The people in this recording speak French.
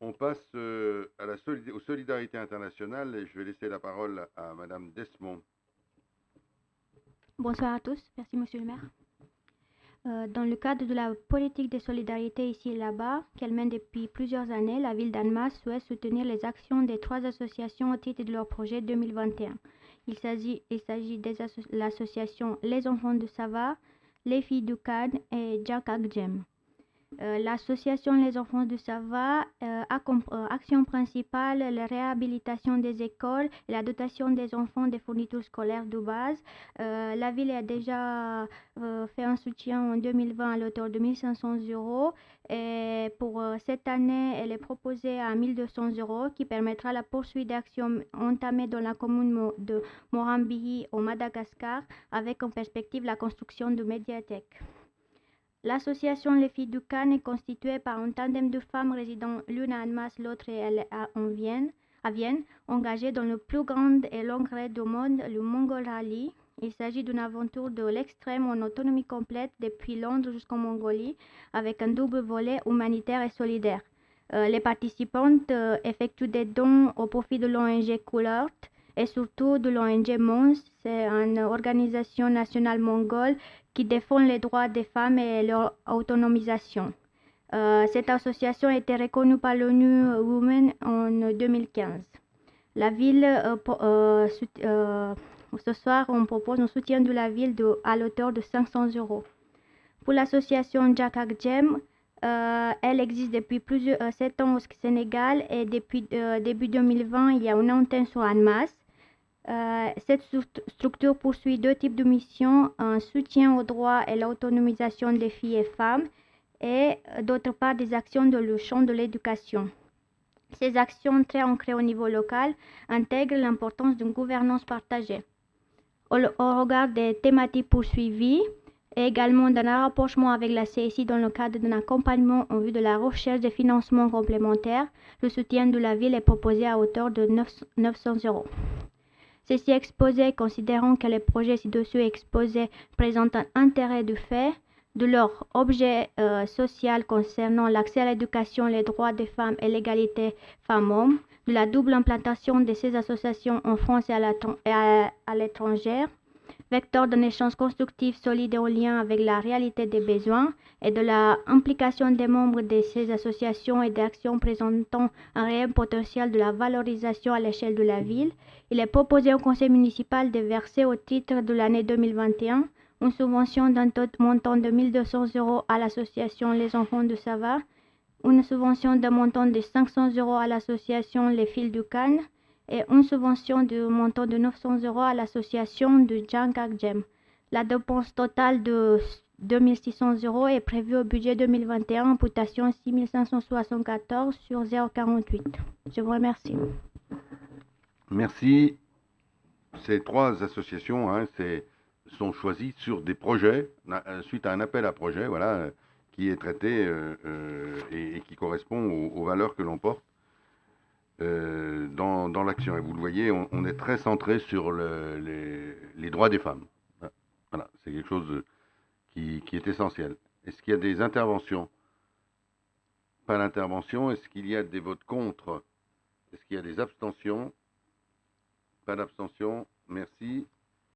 On passe aux solidarités internationales et je vais laisser la parole à Madame Desmond. Bonsoir à tous, merci Monsieur le maire. Dans le cadre de la politique de solidarité ici et là-bas, qu'elle mène depuis plusieurs années, la ville d'Annemasse souhaite soutenir les actions des 3 associations au titre de leur projet 2021. Il s'agit de l'association Les Enfants de Sava, Les Filles du Cannes et Jack Agjem. L'association Les Enfants de Sava a comme action principale la réhabilitation des écoles et la dotation des enfants des fournitures scolaires de base. La ville a déjà fait un soutien en 2020 à l'auteur de 1 500 € et pour cette année, elle est proposée à 1 200 € qui permettra la poursuite d'actions entamées dans la commune de Morambihi au Madagascar avec en perspective la construction de médiathèques. L'association Les Filles du Cannes est constituée par un tandem de femmes résidant l'une à Annemasse, l'autre à Vienne, engagées dans le plus grand et long raid au monde, le Mongol Rally. Il s'agit d'une aventure de l'extrême en autonomie complète depuis Londres jusqu'en Mongolie, avec un double volet humanitaire et solidaire. Les participantes effectuent des dons au profit de l'ONG Couleur et surtout de l'ONG Mons, c'est une organisation nationale mongole qui défend les droits des femmes et leur autonomisation. Cette association a été reconnue par l'ONU Women en 2015. La ville, ce soir, on propose un soutien de la ville à l'auteur de 500 €. Pour l'association Jack Agjem, elle existe depuis 7 ans au Sénégal et depuis début 2020, il y a une antenne sur Annemasse. Cette structure poursuit 2 types de missions, un soutien aux droits et l'autonomisation des filles et femmes et d'autre part des actions dans le champ de l'éducation. Ces actions très ancrées au niveau local intègrent l'importance d'une gouvernance partagée. Au regard des thématiques poursuivies et également d'un rapprochement avec la CSI dans le cadre d'un accompagnement en vue de la recherche de financements complémentaires, le soutien de la ville est proposé à hauteur de 900 €. Ceci exposé, considérant que les projets ci-dessus exposés présentent un intérêt du fait de leur objet social concernant l'accès à l'éducation, les droits des femmes et l'égalité femmes-hommes, de la double implantation de ces associations en France et à l'étranger, vecteur d'un échange constructif solide et en lien avec la réalité des besoins et de l'implication des membres de ces associations et d'actions présentant un réel potentiel de la valorisation à l'échelle de la ville, il est proposé au conseil municipal de verser au titre de l'année 2021 une subvention d'un montant de 1 200 € à l'association Les Enfants de Sava, une subvention d'un montant de 500 € à l'association Les Filles du Cannes et une subvention de montant de 900 € à l'association de Jack Agjem. La dépense totale de 2 600 € est prévue au budget 2021, imputation 6 574 sur 0,48. Je vous remercie. Merci. Ces 3 associations sont choisies sur des projets, suite à un appel à projet, voilà, qui est traité et qui correspond aux valeurs que l'on porte dans l'action. Et vous le voyez, on est très centré sur les droits des femmes. Voilà, c'est quelque chose qui est essentiel. Est-ce qu'il y a des interventions? Pas d'intervention. Est-ce qu'il y a des votes contre? Est-ce qu'il y a des abstentions? Pas d'abstention. Merci.